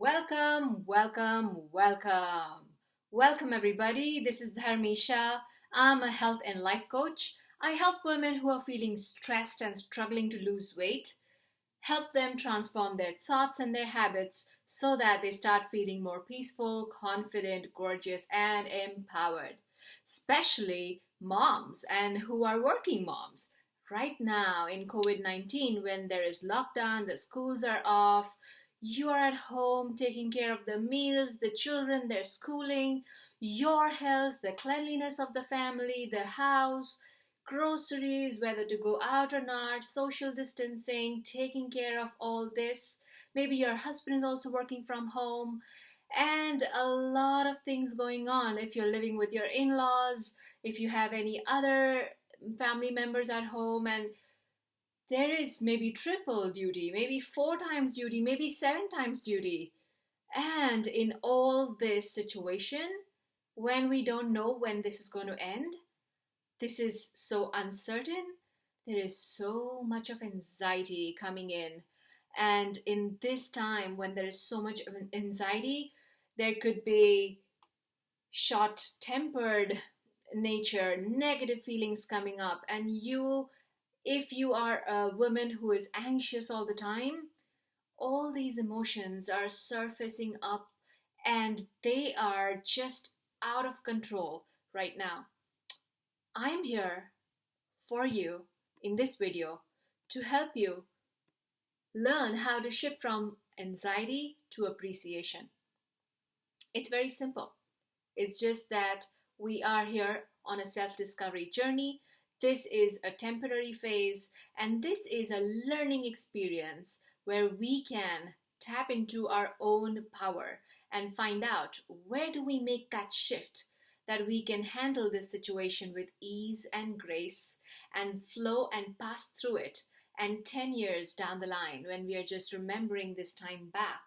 Welcome, welcome, welcome. Welcome, everybody. This is Dharmisha. I'm a health and life coach. I help women who are feeling stressed and struggling to lose weight, help them transform their thoughts and their habits so that they start feeling more peaceful, confident, gorgeous, and empowered. Especially moms and who are working moms. Right now in COVID 19, when there is lockdown, the schools are off, you are at home taking care of the meals, the children, their schooling, your health, the cleanliness of the family, the house, groceries, whether to go out or not, social distancing, taking care of all this. Maybe your husband is also working from home, and a lot of things going on. If you're living with your in laws, if you have any other family members at home, and there is maybe triple duty, maybe four times duty, maybe seven times duty. And in all this situation, when we don't know when this is going to end, this is so uncertain. There is so much of anxiety coming in. And in this time, when there is so much of an anxiety, there could be short tempered nature, negative feelings coming up. And if you are a woman who is anxious all the time, all these emotions are surfacing up and they are just out of control right now. I'm here for you in this video to help you learn how to shift from anxiety to appreciation. It's very simple. It's just that we are here on a self-discovery journey. This is a temporary phase, and this is a learning experience where we can tap into our own power and find out where do we make that shift that we can handle this situation with ease and grace and flow and pass through it. And 10 years down the line, when we are just remembering this time back,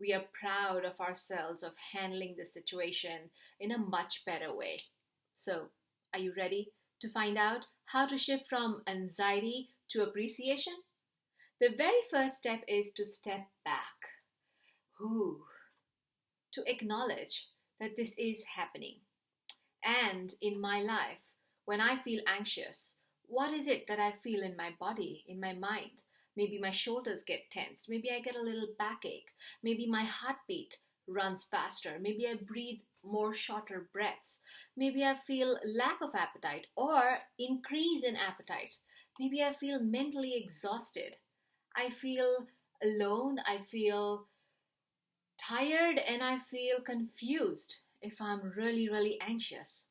we are proud of ourselves of handling this situation in a much better way. So, are you ready to find out how to shift from anxiety to appreciation? The very first step is to step back. Ooh, to acknowledge that this is happening. And in my life, when I feel anxious, what is it that I feel in my body, in my mind? Maybe my shoulders get tensed. Maybe I get a little backache. Maybe my heartbeat runs faster. Maybe I breathe more shorter breaths. Maybe I feel lack of appetite or increase in appetite. Maybe I feel mentally exhausted. I feel alone. I feel tired and I feel confused if I'm really, really anxious.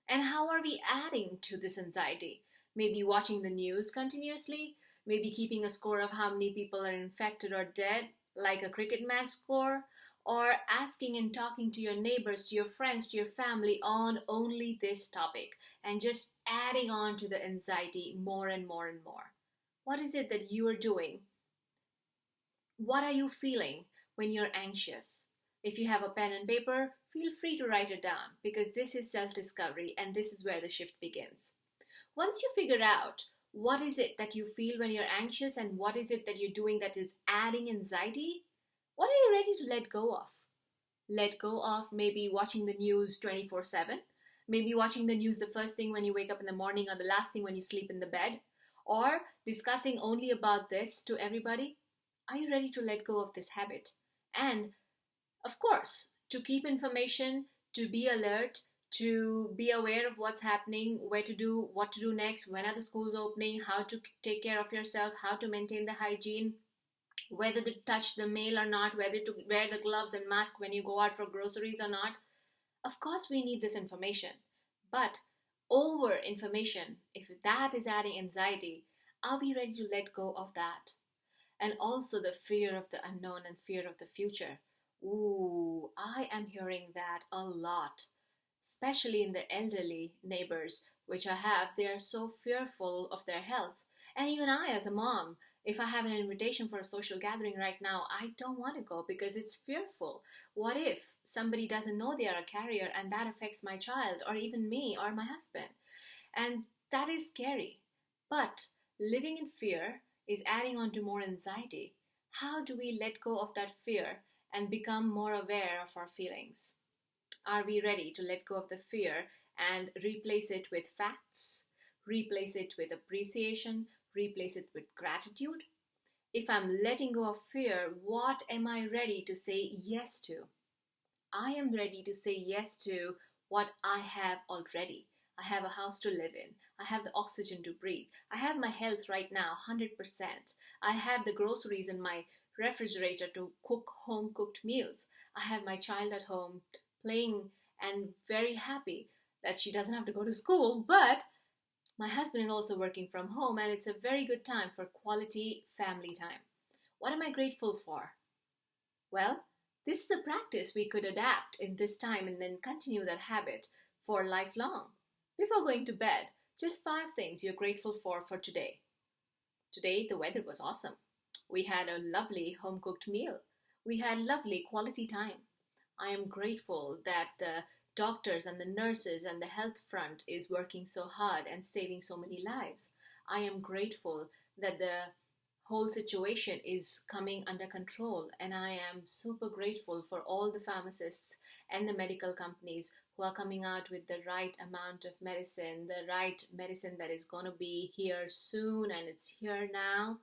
And how are we adding to this anxiety? Maybe watching the news continuously, maybe keeping a score of how many people are infected or dead, like a cricket match score, or asking and talking to your neighbors, to your friends, to your family on only this topic, and just adding on to the anxiety more and more and more. What is it that you are doing? What are you feeling when you're anxious? If you have a pen and paper, feel free to write it down because this is self-discovery and this is where the shift begins. Once you figure out what is it that you feel when you're anxious and what is it that you're doing that is adding anxiety, what are you ready to let go of? Let go of maybe watching the news 24/7, maybe watching the news the first thing when you wake up in the morning or the last thing when you sleep in the bed, or discussing only about this to everybody. Are you ready to let go of this habit? And of course, to keep information, to be alert, to be aware of what's happening, where to do, what to do next, when are the schools opening, how to take care of yourself, how to maintain the hygiene, whether to touch the mail or not, whether to wear the gloves and mask when you go out for groceries or not. Of course, we need this information. But over information, if that is adding anxiety, are we ready to let go of that? And also the fear of the unknown and fear of the future. Ooh, I am hearing that a lot, especially in the elderly neighbors which I have. They are so fearful of their health. And even I, as a mom, if I have an invitation for a social gathering right now, I don't want to go because it's fearful. What if somebody doesn't know they are a carrier and that affects my child or even me or my husband? And that is scary. But living in fear is adding on to more anxiety. How do we let go of that fear and become more aware of our feelings? Are we ready to let go of the fear and replace it with facts, replace it with appreciation, replace it with gratitude? If I'm letting go of fear, what am I ready to say yes to? I am ready to say yes to what I have already. I have a house to live in. I have the oxygen to breathe. I have my health right now, 100%. I have the groceries in my refrigerator to cook home cooked meals. I have my child at home playing and very happy that she doesn't have to go to school, but my husband is also working from home and it's a very good time for quality family time. What am I grateful for? Well, this is a practice we could adapt in this time and then continue that habit for lifelong. Before going to bed, just 5 things you're grateful for today. Today, the weather was awesome. We had a lovely home cooked meal. We had lovely quality time. I am grateful that the doctors and the nurses and the health front is working so hard and saving so many lives. I am grateful that the whole situation is coming under control, and I am super grateful for all the pharmacists and the medical companies who are coming out with the right amount of medicine, the right medicine that is going to be here soon and it's here now,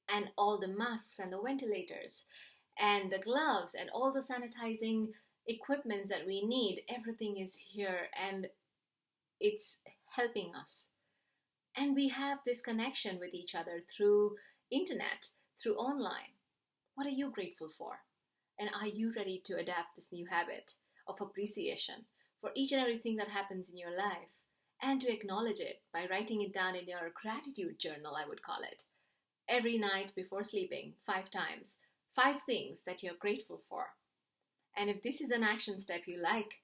and all the masks and the ventilators and the gloves and all the sanitizing equipments that we need. Everything is here and it's helping us. And we have this connection with each other through internet, through online. What are you grateful for? And are you ready to adapt this new habit of appreciation for each and everything that happens in your life, and to acknowledge it by writing it down in your gratitude journal, I would call it, every night before sleeping, 5 times, 5 things that you're grateful for? And if this is an action step you like,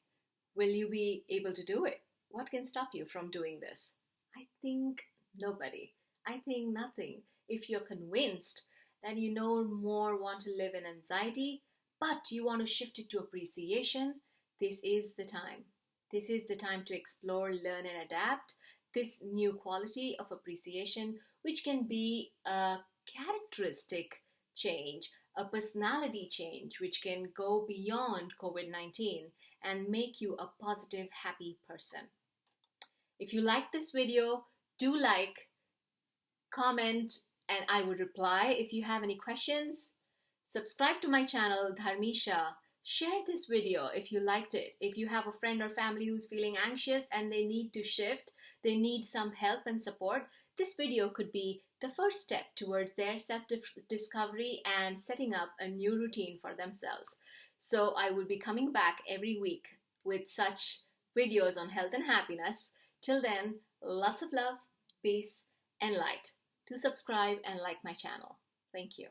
will you be able to do it? What can stop you from doing this? I think nobody. I think nothing. If you're convinced that you no more want to live in anxiety, but you want to shift it to appreciation, this is the time. This is the time to explore, learn, and adapt this new quality of appreciation, which can be a characteristic change, a personality change, which can go beyond COVID-19 and make you a positive, happy person. If you like this video, do like, comment, and I would reply if you have any questions. Subscribe to my channel, Dharmisha. Share this video if you liked it. If you have a friend or family who's feeling anxious and they need to shift, they need some help and support, this video could be the first step towards their self-discovery and setting up a new routine for themselves. So I will be coming back every week with such videos on health and happiness. Till then, lots of love, peace, and light. Do subscribe and like my channel. Thank you.